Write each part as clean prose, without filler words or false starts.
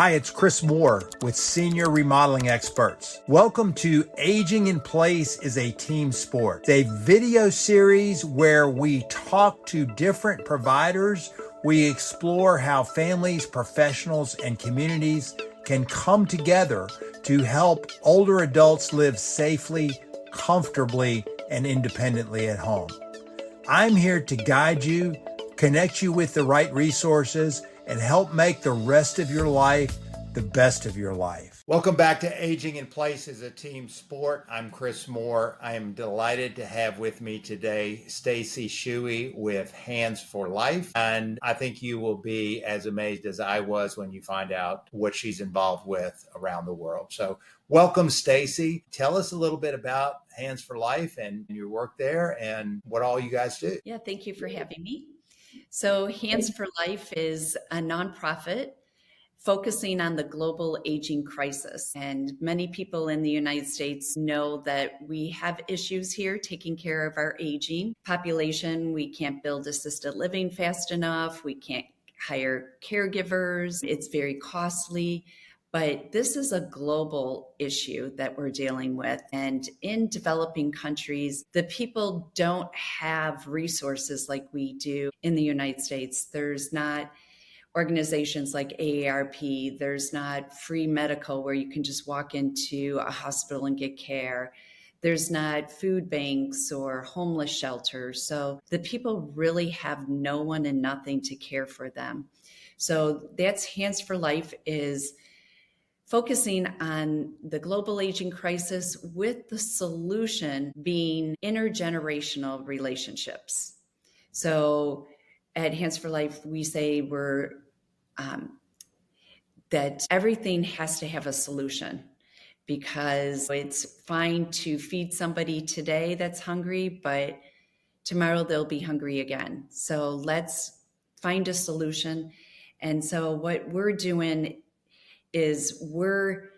Hi, it's Chris Moore with Senior Remodeling Experts. Welcome to Aging in Place is a Team Sport. It's a video series where we talk to different providers. We explore how families, professionals, and communities can come together to help older adults live safely, comfortably, and independently at home. I'm here to guide you, connect you with the right resources, and help make the rest of your life the best of your life. Welcome back to Aging in Place is a Team Sport. I'm Chris Moore. I am delighted to have with me today Stacy Shewey with Hands for Life. And I think you will be as amazed as I was when you find out what she's involved with around the world. So welcome, Stacy. Tell us a little bit about Hands for Life and your work there and what all you guys do. Yeah, thank you for having me. So Hands for Life is a nonprofit focusing on the global aging crisis. And many people in the United States know that we have issues here taking care of our aging population. We can't build assisted living fast enough. We can't hire caregivers. It's very costly. But this is a global issue that we're dealing with. And in developing countries, the people don't have resources like we do in the United States. There's not organizations like AARP. There's not free medical where you can just walk into a hospital and get care. There's not food banks or homeless shelters. So the people really have no one and nothing to care for them. So that's Hands for Life, is focusing on the global aging crisis with the solution being intergenerational relationships. So at Hands for Life, we say that everything has to have a solution, because it's fine to feed somebody today that's hungry, but tomorrow they'll be hungry again. So let's find a solution. And so what we're doing is we're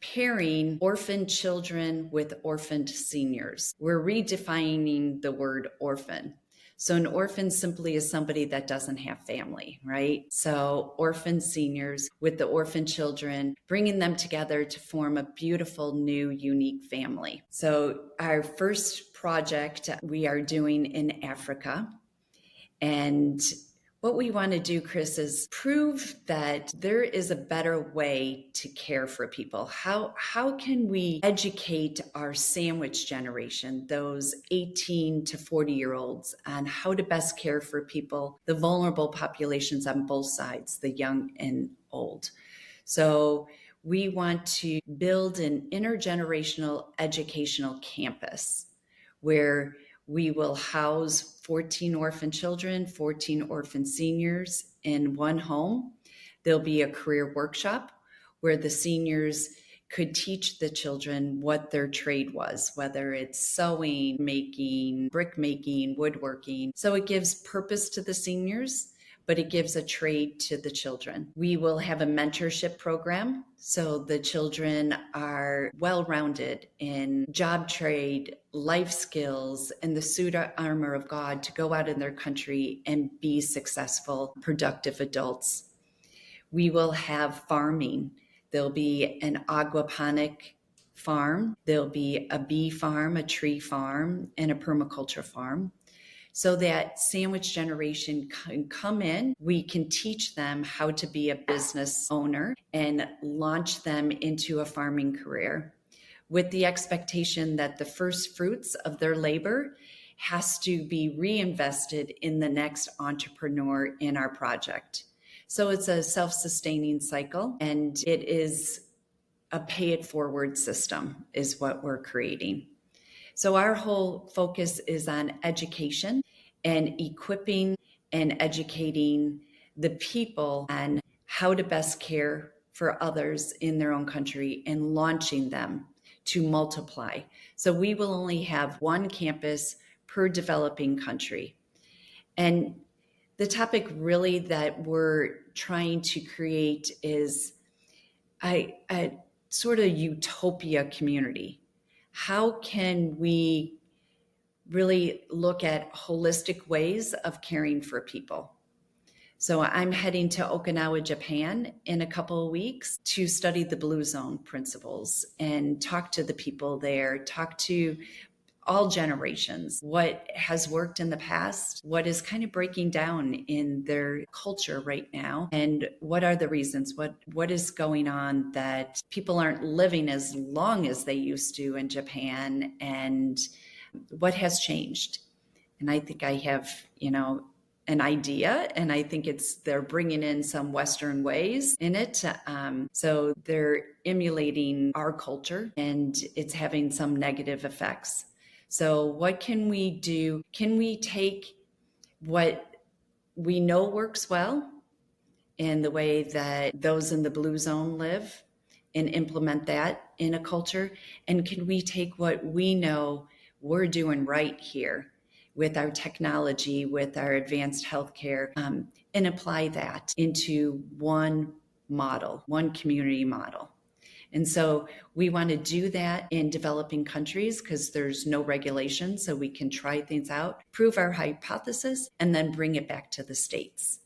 pairing orphaned children with orphaned seniors. We're redefining the word orphan. So an orphan simply is somebody that doesn't have family, right? So orphan seniors with the orphan children, bringing them together to form a beautiful, new, unique family. So our first project we are doing in Africa. And what we want to do, Chris, is prove that there is a better way to care for people. How can we educate our sandwich generation, those 18 to 40-year-olds, on how to best care for people, the vulnerable populations on both sides, the young and old? So we want to build an intergenerational educational campus where we will house 14 orphan children, 14 orphan seniors in one home. There'll be a career workshop where the seniors could teach the children what their trade was, whether it's sewing, making, brick making, woodworking. So it gives purpose to the seniors, but it gives a trade to the children. We will have a mentorship program, so the children are well-rounded in job, trade, life skills, and the suit armor of God to go out in their country and be successful, productive adults. We will have farming. There'll be an aquaponic farm. There'll be a bee farm, a tree farm, and a permaculture farm. So that sandwich generation can come in, we can teach them how to be a business owner and launch them into a farming career, with the expectation that the first fruits of their labor has to be reinvested in the next entrepreneur in our project. So it's a self-sustaining cycle, and it is a pay-it-forward system is what we're creating. So our whole focus is on education and equipping and educating the people on how to best care for others in their own country and launching them to multiply. So we will only have one campus per developing country. And the topic really that we're trying to create is a sort of utopia community. How can we really look at holistic ways of caring for people? So I'm heading to Okinawa, Japan in a couple of weeks to study the Blue Zone principles and talk to the people there, talk to all generations, what has worked in the past, what is kind of breaking down in their culture right now, and what are the reasons, what is going on that people aren't living as long as they used to in Japan, and what has changed. And I think I have, an idea, and I think they're bringing in some Western ways in it. So they're emulating our culture, and it's having some negative effects. So what can we do? Can we take what we know works well in the way that those in the blue zone live and implement that in a culture? And can we take what we know we're doing right here with our technology, with our advanced healthcare, and apply that into one model, one community model? And so we want to do that in developing countries because there's no regulation. So we can try things out, prove our hypothesis, and then bring it back to the States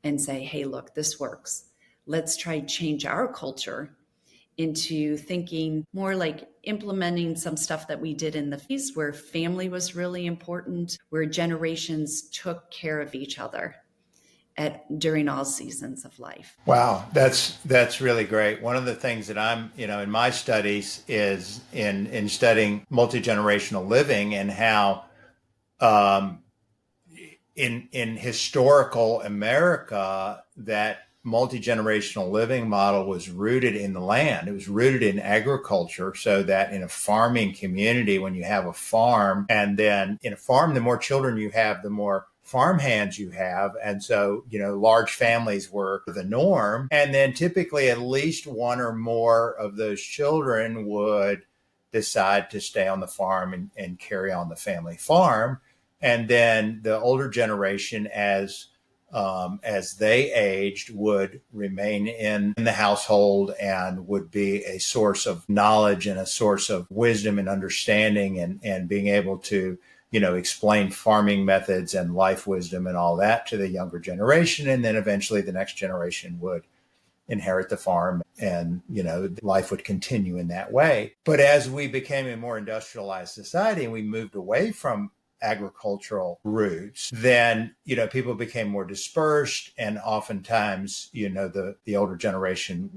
and say, hey, look, this works. Let's try change our culture into thinking more like implementing some stuff that we did in the East, where family was really important, where generations took care of each other during all seasons of life. Wow, that's really great. One of the things that I'm, in my studies is in studying multi-generational living and how in historical America that multi-generational living model was rooted in the land. It was rooted in agriculture, so that in a farming community, when you have a farm, and then in a farm, the more children you have, the more farm hands you have. And so, large families were the norm. And then typically at least one or more of those children would decide to stay on the farm and carry on the family farm. And then the older generation, as they aged, would remain in the household and would be a source of knowledge and a source of wisdom and understanding and being able to, explain farming methods and life wisdom and all that to the younger generation. And then eventually the next generation would inherit the farm and, life would continue in that way. But as we became a more industrialized society and we moved away from agricultural roots, then, people became more dispersed. And oftentimes, the older generation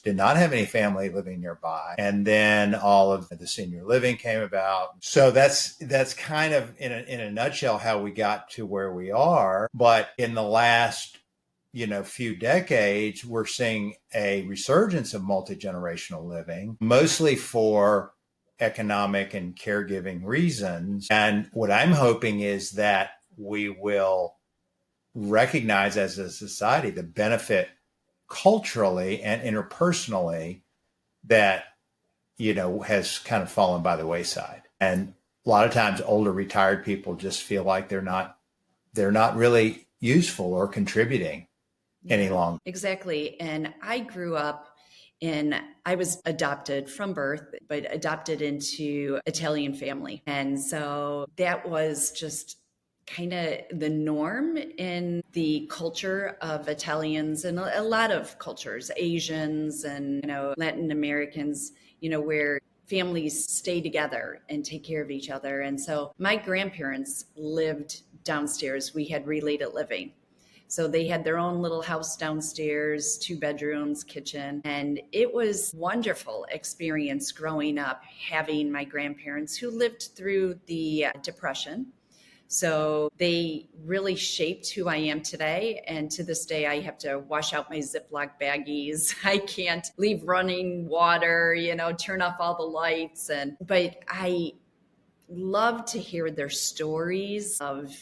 did not have any family living nearby. And then all of the senior living came about. So that's kind of in a nutshell how we got to where we are. But in the last few decades, we're seeing a resurgence of multi-generational living, mostly for economic and caregiving reasons. And what I'm hoping is that we will recognize as a society the benefit culturally and interpersonally that, has kind of fallen by the wayside. And a lot of times older retired people just feel like they're not really useful or contributing any longer. Exactly. And I grew up I was adopted from birth, but adopted into Italian family. And so that was just kind of the norm in the culture of Italians and a lot of cultures, Asians and, Latin Americans, where families stay together and take care of each other. And so my grandparents lived downstairs. We had related living. So they had their own little house downstairs, 2 bedrooms, kitchen. And it was wonderful experience growing up, having my grandparents who lived through the Depression. So they really shaped who I am today. And to this day, I have to wash out my Ziploc baggies. I can't leave running water, turn off all the lights. But I love to hear their stories of,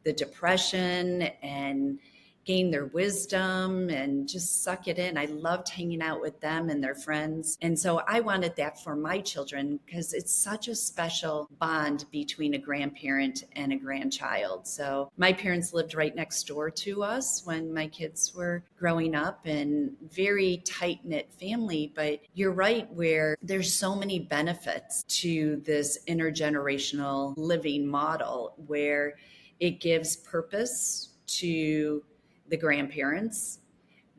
the Depression and gain their wisdom and just suck it in. I loved hanging out with them and their friends. And so I wanted that for my children because it's such a special bond between a grandparent and a grandchild. So my parents lived right next door to us when my kids were growing up, and very tight-knit family. But you're right, where there's so many benefits to this intergenerational living model where it gives purpose to the grandparents,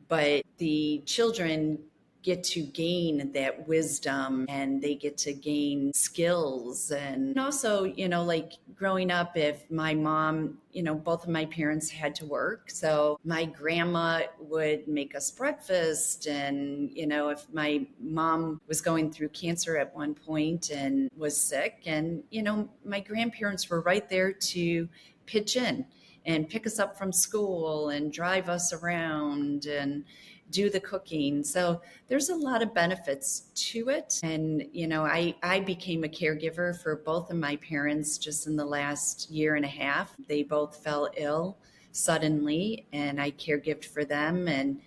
but the children get to gain that wisdom and they get to gain skills. And also, like growing up, if my mom, both of my parents had to work. So my grandma would make us breakfast. And, if my mom was going through cancer at one point and was sick, and, my grandparents were right there to pitch in and pick us up from school and drive us around and do the cooking. So there's a lot of benefits to it. And, I became a caregiver for both of my parents just in the last year and a half. They both fell ill suddenly, and I caregived for them. And,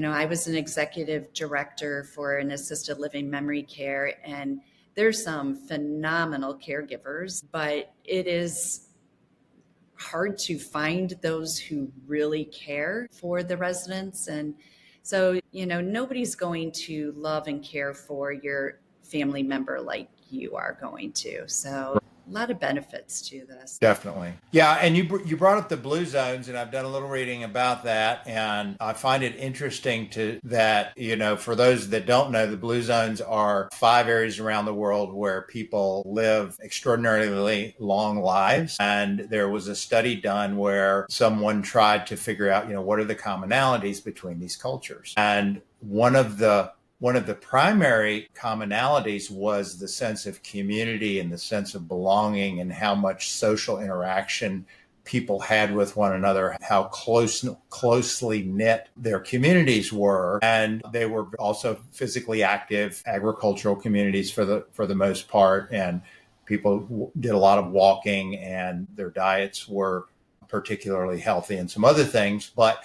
I was an executive director for an assisted living memory care, and there's some phenomenal caregivers, but it is hard to find those who really care for the residents. And so, nobody's going to love and care for your family member like you are going to. So a lot of benefits to this. Definitely. Yeah. And you brought up the blue zones, and I've done a little reading about that. And I find it interesting that, for those that don't know, the blue zones are 5 areas around the world where people live extraordinarily long lives. And there was a study done where someone tried to figure out, what are the commonalities between these cultures? And one of the primary commonalities was the sense of community and the sense of belonging, and how much social interaction people had with one another, how closely knit their communities were. And they were also physically active agricultural communities for the most part. And people did a lot of walking, and their diets were particularly healthy and some other things. But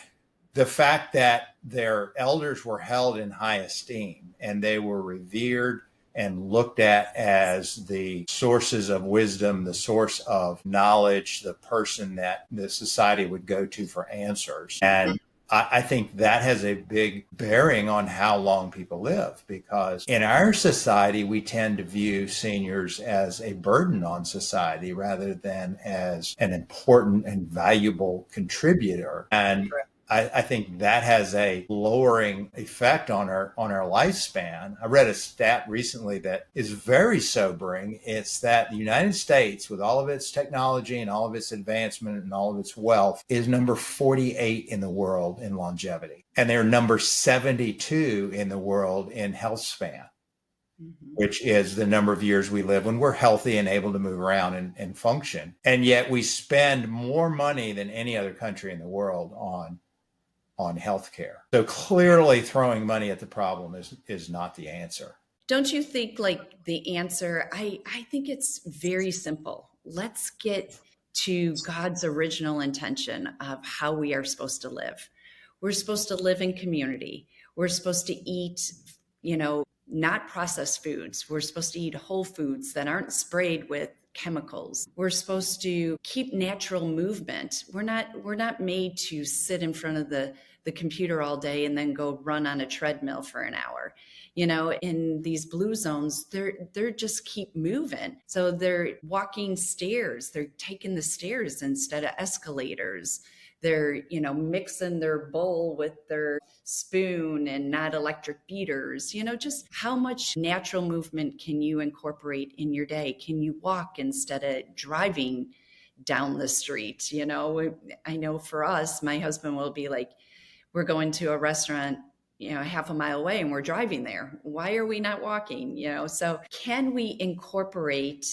the fact that their elders were held in high esteem and they were revered and looked at as the sources of wisdom, the source of knowledge, the person that the society would go to for answers. And I think that has a big bearing on how long people live, because in our society, we tend to view seniors as a burden on society rather than as an important and valuable contributor. And I think that has a lowering effect on our lifespan. I read a stat recently that is very sobering. It's that the United States, with all of its technology and all of its advancement and all of its wealth, is number 48 in the world in longevity. And they're number 72 in the world in health span, which is the number of years we live when we're healthy and able to move around and function. And yet we spend more money than any other country in the world on healthcare. So clearly throwing money at the problem is not the answer. Don't you think like the answer, I think it's very simple. Let's get to God's original intention of how we are supposed to live. We're supposed to live in community. We're supposed to eat, not processed foods. We're supposed to eat whole foods that aren't sprayed with chemicals. We're supposed to keep natural movement. We're not made to sit in front of the computer all day and then go run on a treadmill for an hour. In these blue zones, they're just keep moving. So they're walking stairs. They're taking the stairs instead of escalators. They're, mixing their bowl with their spoon and not electric beaters. Just how much natural movement can you incorporate in your day? Can you walk instead of driving down the street? I know for us, my husband will be like, we're going to a restaurant, half a mile away and we're driving there. Why are we not walking? So can we incorporate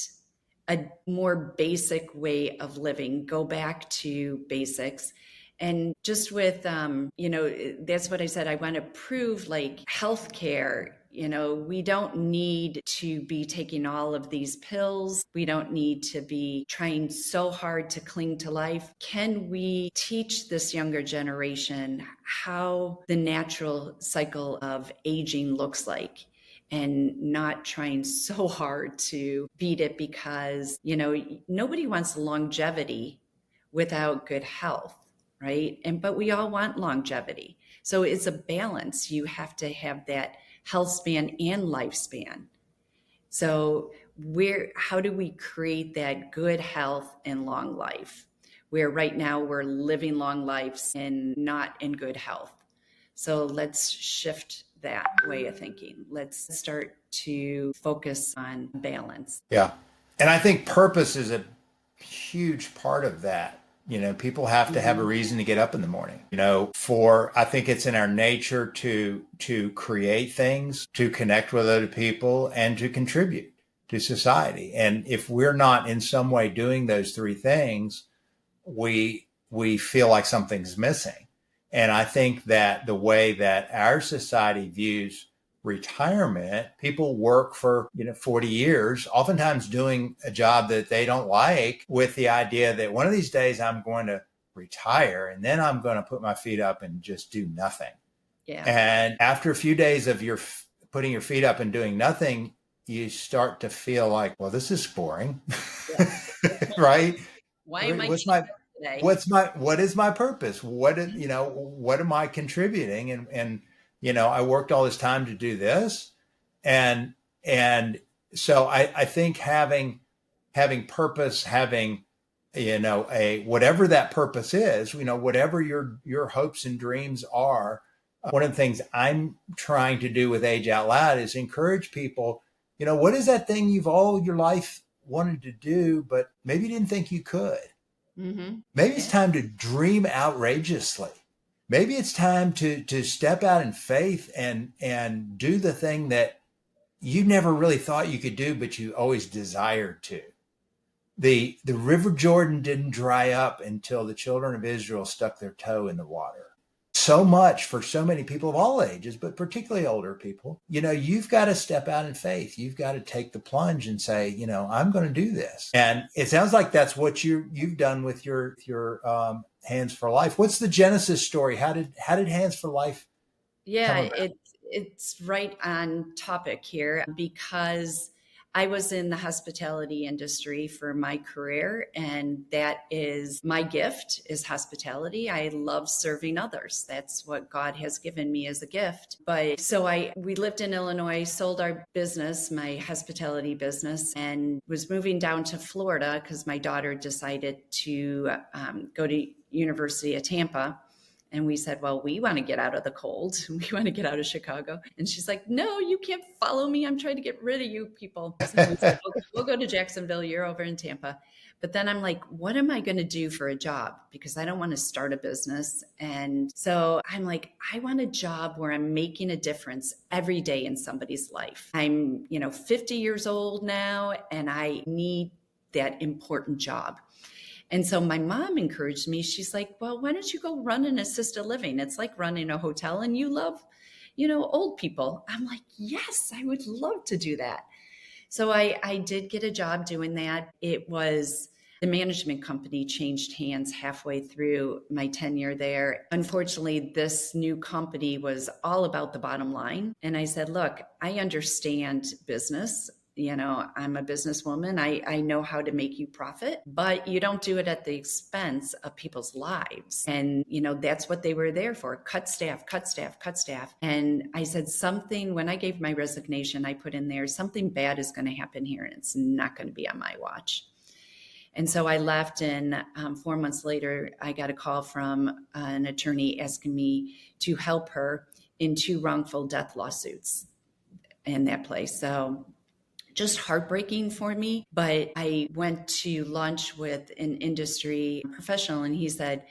a more basic way of living, go back to basics? And just with, that's what I said. I want to prove like healthcare, we don't need to be taking all of these pills. We don't need to be trying so hard to cling to life. Can we teach this younger generation how the natural cycle of aging looks like? And not trying so hard to beat it, because, nobody wants longevity without good health, right? But we all want longevity. So it's a balance. You have to have that health span and lifespan. So how do we create that good health and long life? where right now we're living long lives and not in good health. So let's shift that way of thinking. Let's start to focus on balance. Yeah. And I think purpose is a huge part of that. People have to have a reason to get up in the morning. I think it's in our nature to create things, to connect with other people, and to contribute to society. And if we're not in some way doing those three things, we feel like something's missing. And I think that the way that our society views retirement, people work for 40 years, oftentimes doing a job that they don't like, with the idea that one of these days I'm going to retire and then I'm going to put my feet up and just do nothing. Yeah. And after a few days of your putting your feet up and doing nothing, you start to feel like, well, this is boring. Yeah. Right? Why am I What's today? what is my purpose? What am I contributing? And I worked all this time to do this. And so I think having purpose, having a whatever that purpose is, whatever your hopes and dreams are. One of the things I'm trying to do with Age Out Loud is encourage people, what is that thing you've all your life wanted to do, but maybe you didn't think you could? Maybe it's time to dream outrageously. Maybe it's time to step out in faith and do the thing that you never really thought you could do, but you always desired to. The River Jordan didn't dry up until the children of Israel stuck their toe in the water. So much for so many people of all ages, but particularly older people, you've got to step out in faith. You've got to take the plunge and say, I'm going to do this. And it sounds like that's what you've done with your Hands for Life. What's the genesis story? How did Hands for Life? Yeah, it's right on topic here, because I was in the hospitality industry for my career, and that is my gift, is hospitality. I love serving others. That's what God has given me as a gift. But so we lived in Illinois, sold our business, my hospitality business, and was moving down to Florida because my daughter decided to go to University of Tampa. And we said, well, we want to get out of the cold. We want to get out of Chicago. And she's like, no, you can't follow me. I'm trying to get rid of you people. So we said, okay, we'll go to Jacksonville. You're over in Tampa. But then I'm like, what am I going to do for a job? Because I don't want to start a business. And so I'm like, I want a job where I'm making a difference every day in somebody's life. I'm, 50 years old now, and I need that important job. And so my mom encouraged me. She's like, well, why don't you go run an assisted living? It's like running a hotel, and you love, old people. I'm like, yes, I would love to do that. So I did get a job doing that. It was the management company changed hands halfway through my tenure there. Unfortunately, this new company was all about the bottom line. And I said, look, I understand business. I'm a businesswoman. I know how to make you profit, but you don't do it at the expense of people's lives. And, that's what they were there for. Cut staff, cut staff, cut staff. And I said when I gave my resignation, I put in there, something bad is going to happen here, and it's not going to be on my watch. And so I left, and 4 months later, I got a call from an attorney asking me to help her in 2 wrongful death lawsuits in that place. So just heartbreaking for me. But I went to lunch with an industry professional, and he said,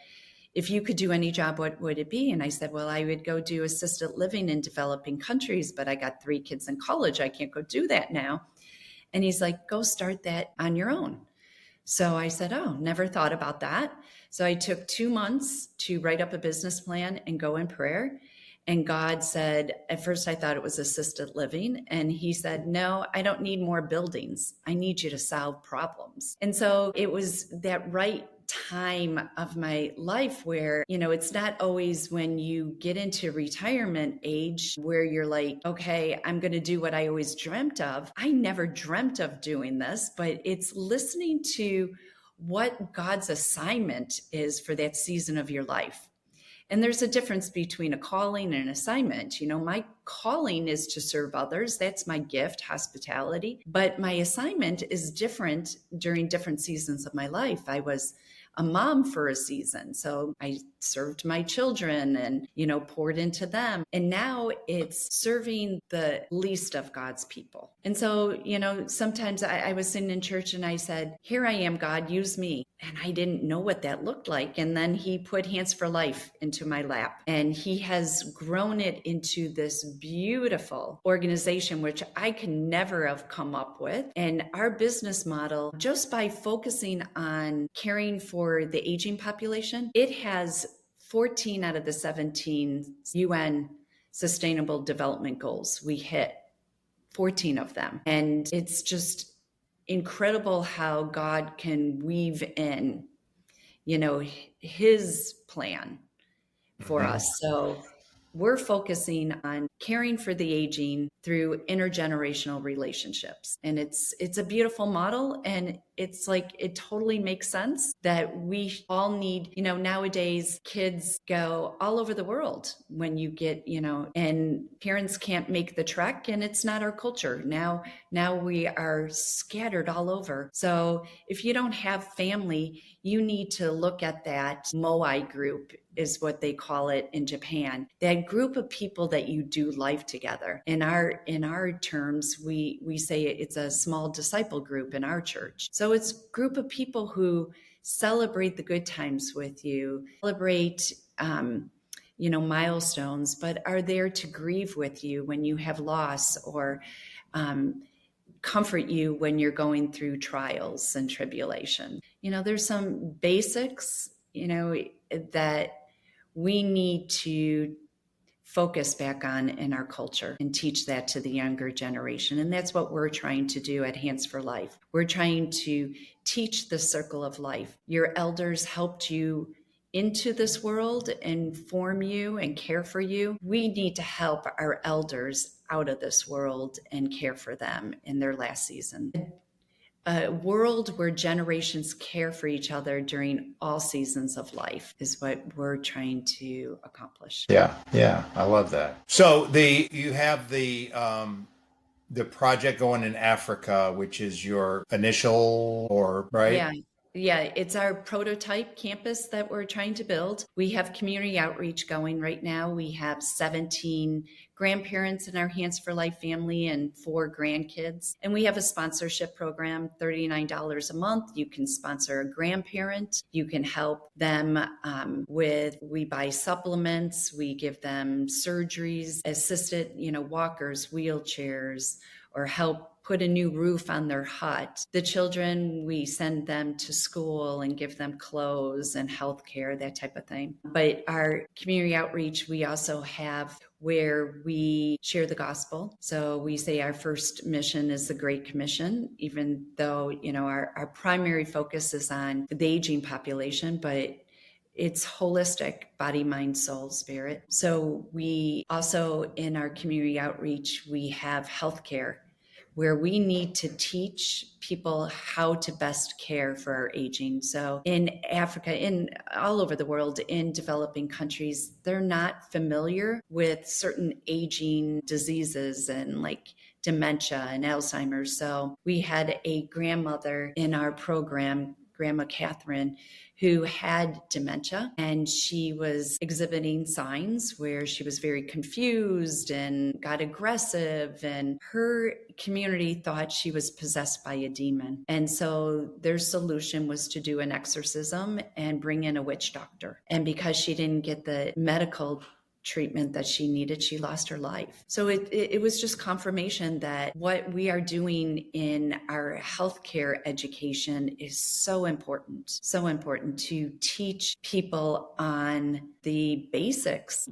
if you could do any job, what would it be? And I said, well, I would go do assisted living in developing countries, but I got 3 kids in college. I can't go do that now. And he's like, go start that on your own. So I said, oh, never thought about that. So I took 2 months to write up a business plan and go in prayer. And God said, at first I thought it was assisted living. And he said, no, I don't need more buildings. I need you to solve problems. And so it was that right time of my life where, it's not always when you get into retirement age where you're like, okay, I'm going to do what I always dreamt of. I never dreamt of doing this, but it's listening to what God's assignment is for that season of your life. And there's a difference between a calling and an assignment. My calling is to serve others. That's my gift, hospitality. But my assignment is different during different seasons of my life. I was a mom for a season. So I served my children and, poured into them. And now it's serving the least of God's people. And so, sometimes I was sitting in church and I said, here I am, God, use me. And I didn't know what that looked like. And then he put Hands for Life into my lap. And he has grown it into this beautiful organization, which I could never have come up with. And our business model, just by focusing on caring for the aging population, it has 14 out of the 17 UN Sustainable Development Goals. We hit 14 of them. And it's just incredible how God can weave in, his plan for us. So we're focusing on caring for the aging through intergenerational relationships. And it's a beautiful model. And it's like, it totally makes sense that we all need, nowadays kids go all over the world when you get, and parents can't make the trek, and it's not our culture. Now we are scattered all over. So if you don't have family, you need to look at that Moai group, is what they call it in Japan. That group of people that you do life together. In our terms, we say it's a small disciple group in our church. So it's a group of people who celebrate the good times with you, celebrate milestones, but are there to grieve with you when you have loss, or comfort you when you're going through trials and tribulation. There's some basics, that we need to focus back on in our culture and teach that to the younger generation. And that's what we're trying to do at Hands for Life. We're trying to teach the circle of life. Your elders helped you into this world and form you and care for you. We need to help our elders out of this world and care for them in their last season. A world where generations care for each other during all seasons of life is what we're trying to accomplish. Yeah, I love that. So you have the project going in Africa, which is your initial, or right? Yeah, it's our prototype campus that we're trying to build. We have community outreach going right now. We have 17 grandparents in our Hands for Life family and 4 grandkids. And we have a sponsorship program, $39 a month. You can sponsor a grandparent. You can help them we buy supplements. We give them surgeries, assisted, walkers, wheelchairs, or help put a new roof on their hut. The children, we send them to school and give them clothes and healthcare, that type of thing. But our community outreach, we also have where we share the gospel. So we say our first mission is the Great Commission, even though, our primary focus is on the aging population, but it's holistic, body, mind, soul, spirit. So we also, in our community outreach, we have healthcare, where we need to teach people how to best care for our aging. So in Africa, in all over the world, in developing countries, they're not familiar with certain aging diseases and like dementia and Alzheimer's. So we had a grandmother in our program, Grandma Catherine, who had dementia, and she was exhibiting signs where she was very confused and got aggressive, and her community thought she was possessed by a demon. And so their solution was to do an exorcism and bring in a witch doctor. And because she didn't get the medical treatment that she needed, she lost her life. So it was just confirmation that what we are doing in our healthcare education is so important to teach people on the basics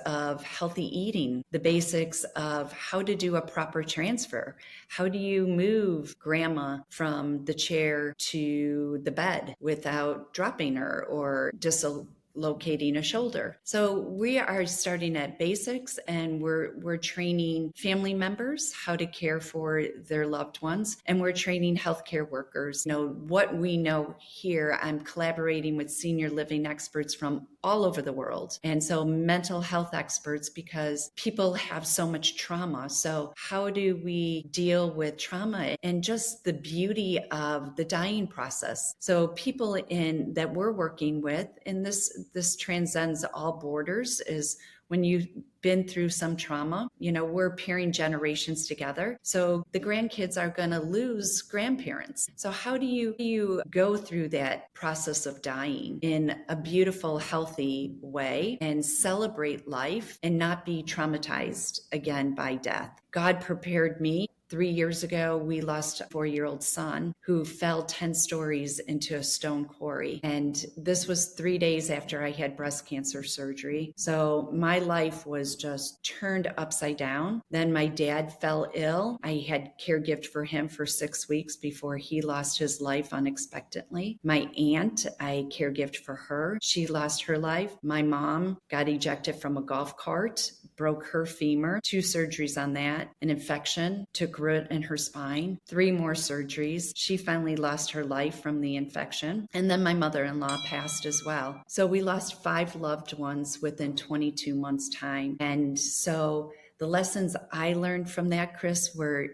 of healthy eating, the basics of how to do a proper transfer. How do you move grandma from the chair to the bed without dropping her or dislocating a shoulder? So we are starting at basics, and we're training family members how to care for their loved ones, and we're training healthcare workers. What we know here, I'm collaborating with senior living experts from all over the world. And so mental health experts, because people have so much trauma. So how do we deal with trauma and just the beauty of the dying process? So people that we're working with, and this transcends all borders, is when you've been through some trauma, we're pairing generations together. So the grandkids are going to lose grandparents. So how do you go through that process of dying in a beautiful, healthy way and celebrate life and not be traumatized again by death? God prepared me. 3 years ago, we lost a 4-year-old son who fell 10 stories into a stone quarry. And this was 3 days after I had breast cancer surgery. So my life was just turned upside down. Then my dad fell ill. I had caregived for him for 6 weeks before he lost his life unexpectedly. My aunt, I caregived for her. She lost her life. My mom got ejected from a golf cart, broke her femur, 2 surgeries on that, an infection, took root in her spine, 3 more surgeries. She finally lost her life from the infection. And then my mother-in-law passed as well. So we lost 5 loved ones within 22 months' time. And so the lessons I learned from that, Chris, were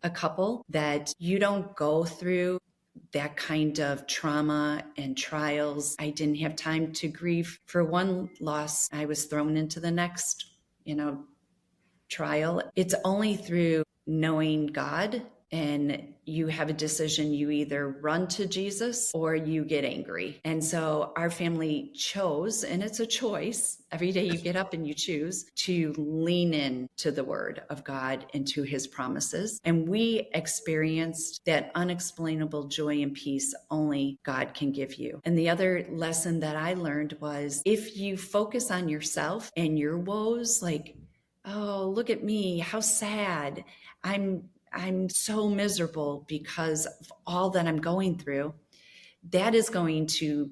a couple: that you don't go through that kind of trauma and trials. I didn't have time to grieve for one loss. I was thrown into the next, trial. It's only through knowing God, and you have a decision. You either run to Jesus or you get angry. And so our family chose, and it's a choice. Every day you get up and you choose to lean in to the word of God and to his promises. And we experienced that unexplainable joy and peace only God can give you. And the other lesson that I learned was, if you focus on yourself and your woes, like, oh, look at me, how sad. I'm so miserable because of all that I'm going through. That is going to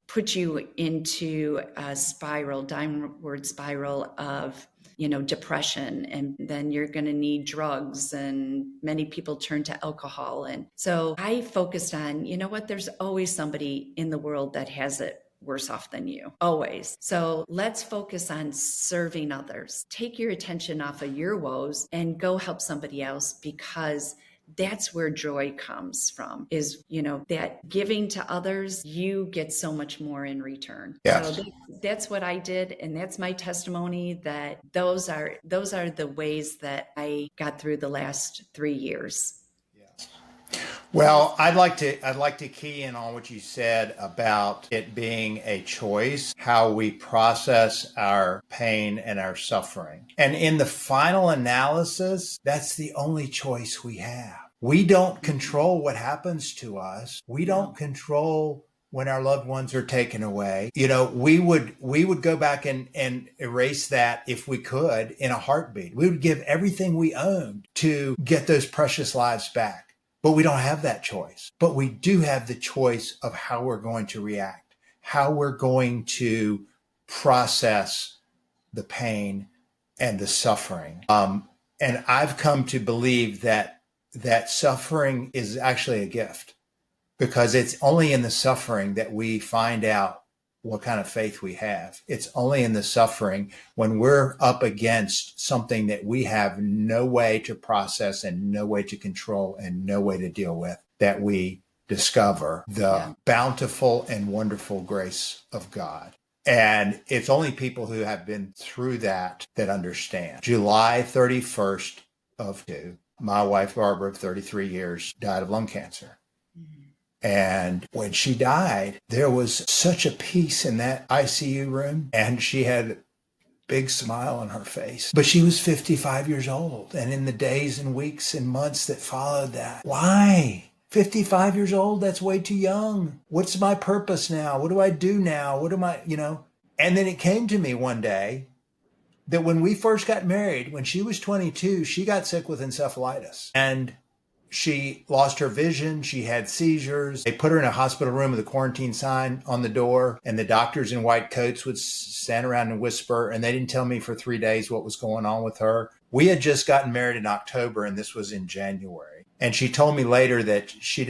put you into a spiral, downward spiral of, depression. And then you're going to need drugs, and many people turn to alcohol. And so I focused on, there's always somebody in the world that has it worse off than you, always. So let's focus on serving others. Take your attention off of your woes and go help somebody else, because that's where joy comes from, is, that giving to others, you get so much more in return. Yes. So that's what I did. And that's my testimony, that those are the ways that I got through the last 3 years. Well, I'd like to key in on what you said about it being a choice, how we process our pain and our suffering. And in the final analysis, that's the only choice we have. We don't control what happens to us. We don't control when our loved ones are taken away. We would go back and erase that if we could in a heartbeat. We would give everything we owned to get those precious lives back. But we don't have that choice. But we do have the choice of how we're going to react, how we're going to process the pain and the suffering. And I've come to believe that suffering is actually a gift, because it's only in the suffering that we find out what kind of faith we have. It's only in the suffering, when we're up against something that we have no way to process and no way to control and no way to deal with, that we discover the bountiful and wonderful grace of God. And it's only people who have been through that understand. July 31st of 2002, my wife, Barbara, of 33 years, died of lung cancer. And when she died, there was such a peace in that ICU room, and she had a big smile on her face. But she was 55 years old. And in the days and weeks and months that followed that, why? 55 years old? That's way too young. What's my purpose now? What do I do now? What am I, And then it came to me one day that when we first got married, when she was 22, she got sick with encephalitis. And she lost her vision. She had seizures. They put her in a hospital room with a quarantine sign on the door, and the doctors in white coats would stand around and whisper, and they didn't tell me for 3 days what was going on with her. We had just gotten married in October, and this was in January. And she told me later that she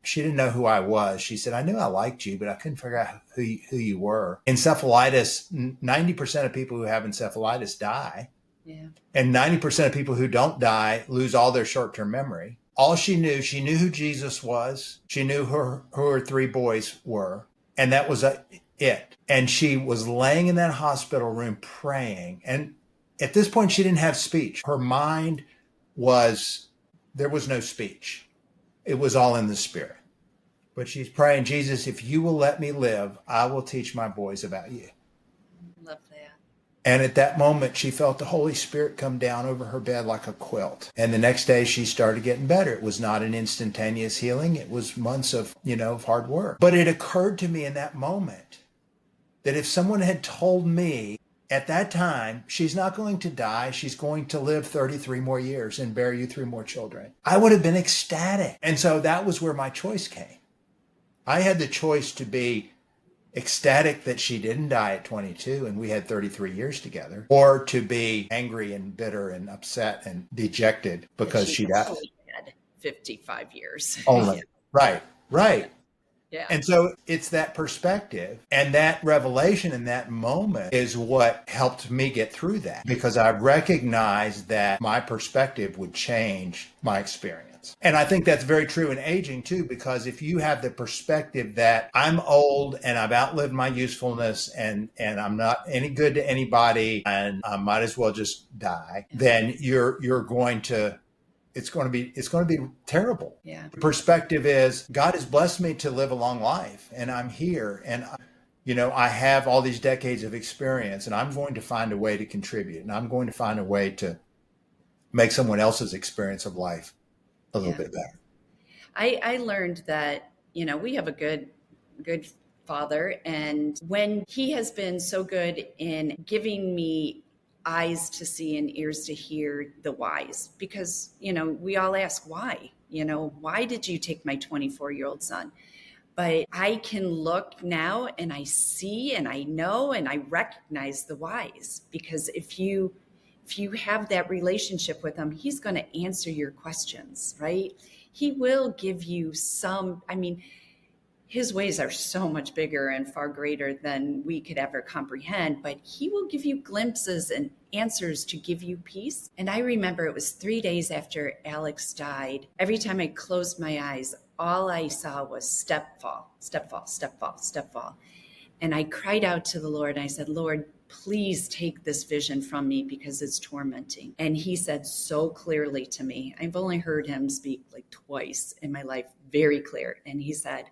she didn't know who I was. She said, I knew I liked you, but I couldn't figure out who you were. Encephalitis, 90% of people who have encephalitis die. Yeah. And 90% of people who don't die lose all their short-term memory. All she knew who Jesus was. She knew who her three boys were. And that was it. And she was laying in that hospital room praying. And at this point, she didn't have speech. Her mind there was no speech. It was all in the spirit. But she's praying, Jesus, if you will let me live, I will teach my boys about you. Love that. And at that moment, she felt the Holy Spirit come down over her bed like a quilt. And the next day, she started getting better. It was not an instantaneous healing. It was months of hard work. But it occurred to me in that moment that if someone had told me at that time, she's not going to die, she's going to live 33 more years and bear you 3 more children, I would have been ecstatic. And so that was where my choice came. I had the choice to be ecstatic that she didn't die at 22 and we had 33 years together, or to be angry and bitter and upset and dejected because she died. Only had 55 years. Only. Yeah. Right. Yeah. And so it's that perspective and that revelation in that moment is what helped me get through that, because I recognized that my perspective would change my experience. And I think that's very true in aging too, because if you have the perspective that I'm old and I've outlived my usefulness and I'm not any good to anybody and I might as well just die, then you're going to it's going to be terrible. Yeah. The perspective is God has blessed me to live a long life and I'm here and I have all these decades of experience and I'm going to find a way to contribute and I'm going to find a way to make someone else's experience of life a little bit better. I learned that, we have a good father, and when he has been so good in giving me eyes to see and ears to hear the whys, because, we all ask why, why did you take my 24-year-old son? But I can look now and I see and I know and I recognize the whys, because if you have that relationship with him, he's going to answer your questions, right? He will give you his ways are so much bigger and far greater than we could ever comprehend, but he will give you glimpses and answers to give you peace. And I remember it was 3 days after Alex died. Every time I closed my eyes, all I saw was step fall, step fall, step fall, step fall. And I cried out to the Lord and I said, Lord, please take this vision from me because it's tormenting. And he said so clearly to me, I've only heard him speak like twice in my life, very clear. And he said,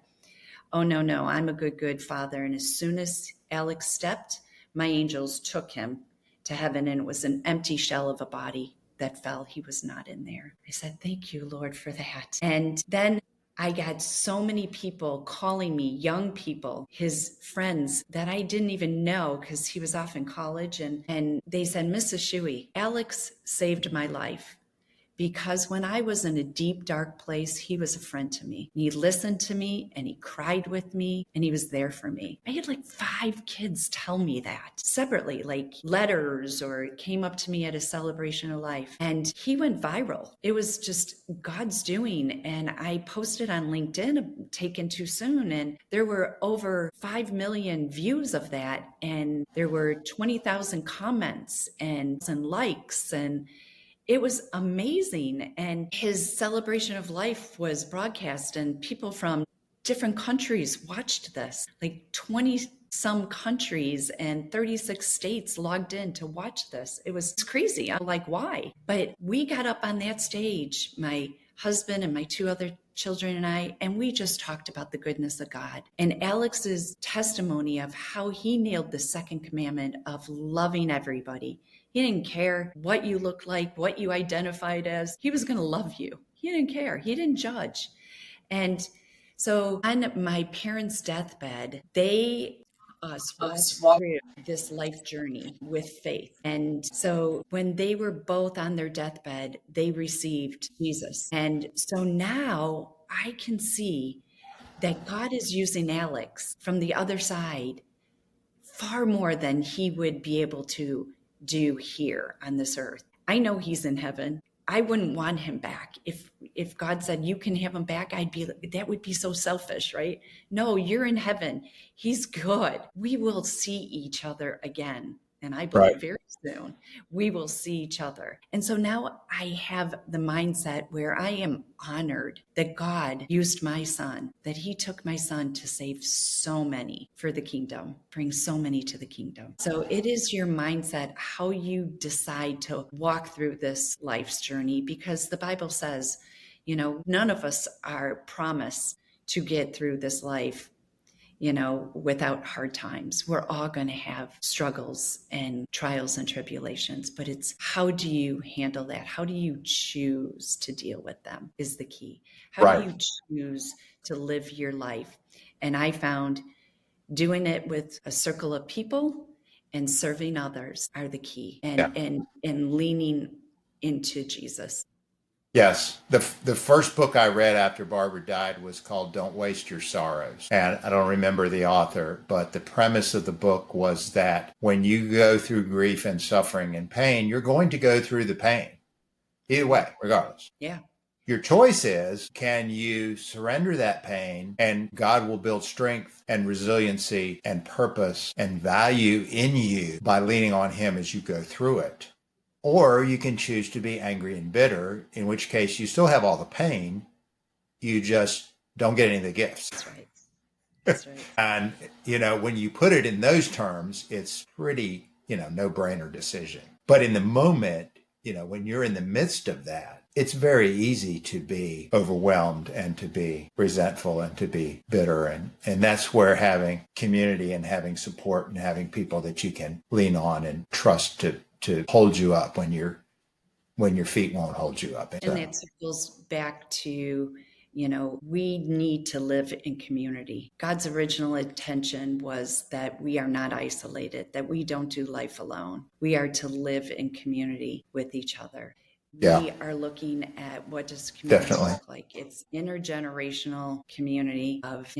oh, no, I'm a good father. And as soon as Alex stepped, my angels took him to heaven, and it was an empty shell of a body that fell. He was not in there. I said, thank you, Lord, for that. And then I got so many people calling me, young people, his friends that I didn't even know because he was off in college. And they said, Mrs. Shewey, Alex saved my life. Because when I was in a deep, dark place, he was a friend to me. And he listened to me and he cried with me and he was there for me. I had like 5 kids tell me that separately, like letters, or came up to me at a celebration of life. And he went viral. It was just God's doing. And I posted on LinkedIn, taken too soon. And there were over 5 million views of that. And there were 20,000 comments and likes, and it was amazing. And his celebration of life was broadcast, and people from different countries watched this, like 20 some countries and 36 states logged in to watch this. It was crazy. I'm like, why? But we got up on that stage, my husband and my 2 other children and I, and we just talked about the goodness of God. And Alex's testimony of how he nailed the 2nd commandment of loving everybody. He didn't care what you looked like, what you identified as. He was going to love you. He didn't care. He didn't judge. And so on my parents' deathbed, they walked through this life journey with faith. And so when they were both on their deathbed, they received Jesus. And so now I can see that God is using Alex from the other side far more than he would be able to do here on this earth. I know he's in heaven. I wouldn't want him back. If God said you can have him back, I'd be, that would be so selfish, right? No, you're in heaven. He's good. We will see each other again. And I believe very soon we will see each other. And so now I have the mindset where I am honored that God used my son, that he took my son to save so many for the kingdom, bring so many to the kingdom. So it is your mindset, how you decide to walk through this life's journey, because the Bible says, none of us are promised to get through this life without hard times. We're all going to have struggles and trials and tribulations, but it's how do you handle that? How do you choose to deal with them is the key. How do you choose to live your life? And I found doing it with a circle of people and serving others are the key, and leaning into Jesus. Yes. The first book I read after Barbara died was called Don't Waste Your Sorrows. And I don't remember the author, but the premise of the book was that when you go through grief and suffering and pain, you're going to go through the pain. Either way, regardless. Yeah. Your choice is, can you surrender that pain, and God will build strength and resiliency and purpose and value in you by leaning on him as you go through it. Or you can choose to be angry and bitter, in which case you still have all the pain. You just don't get any of the gifts. That's right. That's right. And, when you put it in those terms, it's pretty, no-brainer decision. But in the moment, when you're in the midst of that, it's very easy to be overwhelmed and to be resentful and to be bitter. And that's where having community and having support and having people that you can lean on and trust to hold you up when your feet won't hold you up. And that circles back to, we need to live in community. God's original intention was that we are not isolated, that we don't do life alone. We are to live in community with each other. We are looking at what does community look like. It's intergenerational community of,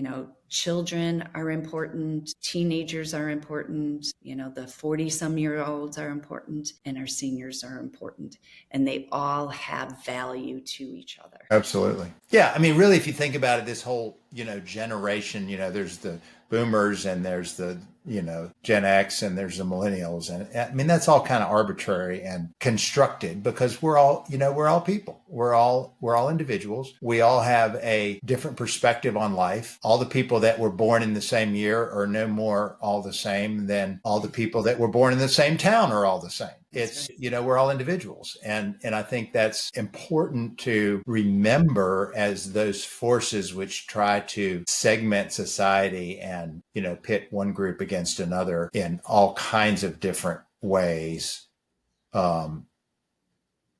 children are important, teenagers are important, the 40-some-year-olds are important, and our seniors are important. And they all have value to each other. Absolutely. Yeah. I mean, really, if you think about it, this whole, generation, there's the boomers and there's the, Gen X and there's the millennials. And I mean, that's all kind of arbitrary and constructed because we're all people. We're all individuals. We all have a different perspective on life. All the people that were born in the same year are no more all the same than all the people that were born in the same town are all the same. It's, we're all individuals. And I think that's important to remember as those forces which try to segment society and, pit one group against another in all kinds of different ways,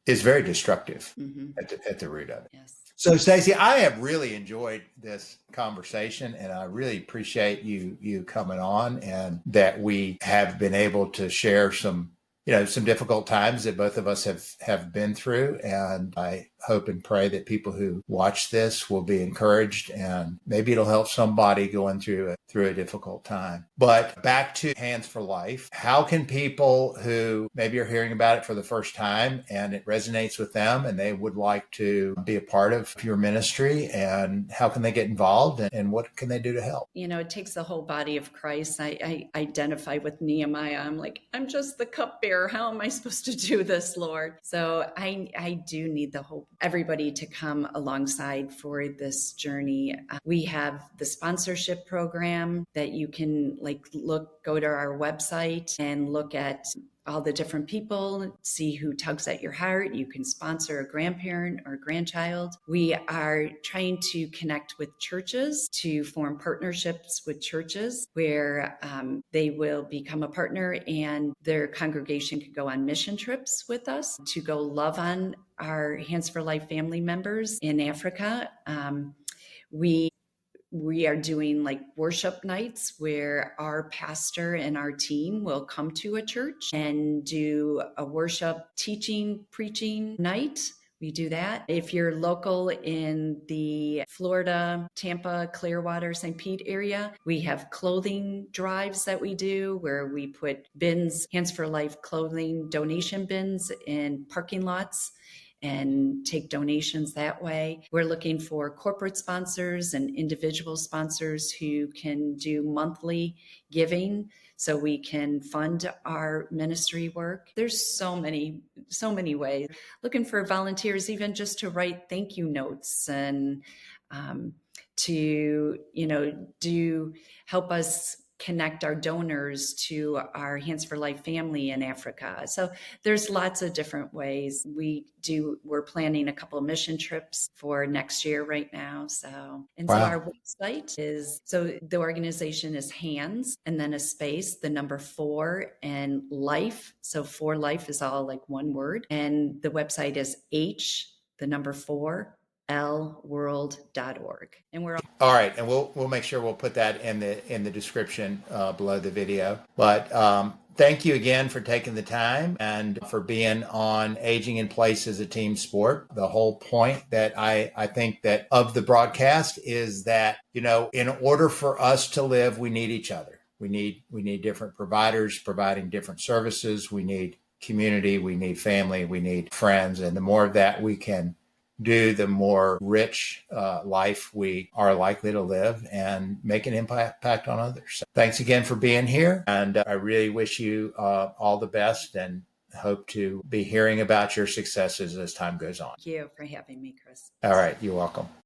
is very destructive at the root of it. Yes. So, Stacy, I have really enjoyed this conversation, and I really appreciate you coming on, and that we have been able to share some difficult times that both of us have been through. And I hope and pray that people who watch this will be encouraged, and maybe it'll help somebody going through a difficult time. But back to Hands for Life, how can people who maybe are hearing about it for the first time and it resonates with them and they would like to be a part of your ministry, and how can they get involved, and what can they do to help? It takes the whole body of Christ. I identify with Nehemiah. I'm just the cupbearer. How am I supposed to do this, Lord? So I do need everybody to come alongside for this journey. We have the sponsorship program that you can go to our website and look at all the different people, see who tugs at your heart. You can sponsor a grandparent or grandchild. We are trying to connect with churches to form partnerships with churches where they will become a partner and their congregation could go on mission trips with us to go love on our Hands for Life family members in Africa. We are doing worship nights where our pastor and our team will come to a church and do a worship teaching, preaching night. We do that. If you're local in the Florida, Tampa, Clearwater, St. Pete area, we have clothing drives that we do where we put bins, Hands for Life clothing donation bins in parking lots. and take donations that way. We're looking for corporate sponsors and individual sponsors who can do monthly giving so we can fund our ministry work. There's so many ways. Looking for volunteers, even just to write thank you notes and to, help us connect our donors to our Hands for Life family in Africa. So there's lots of different ways. We're planning a couple of mission trips for next year right now. So our website the organization is Hands and then a space, the number 4 and life. So for life is all like one word. And the website is the number 4, lworld.org. And we're all right, and we'll make sure we'll put that in the description below the video. But thank you again for taking the time and for being on Aging in Place as a team sport. The whole point that I think that of the broadcast is that, in order for us to live, we need each other. We need different providers providing different services. We need community. We need family. We need friends. And the more of that we can do, the more rich life we are likely to live and make an impact on others. So thanks again for being here. And I really wish you all the best and hope to be hearing about your successes as time goes on. Thank you for having me, Chris. All right. You're welcome.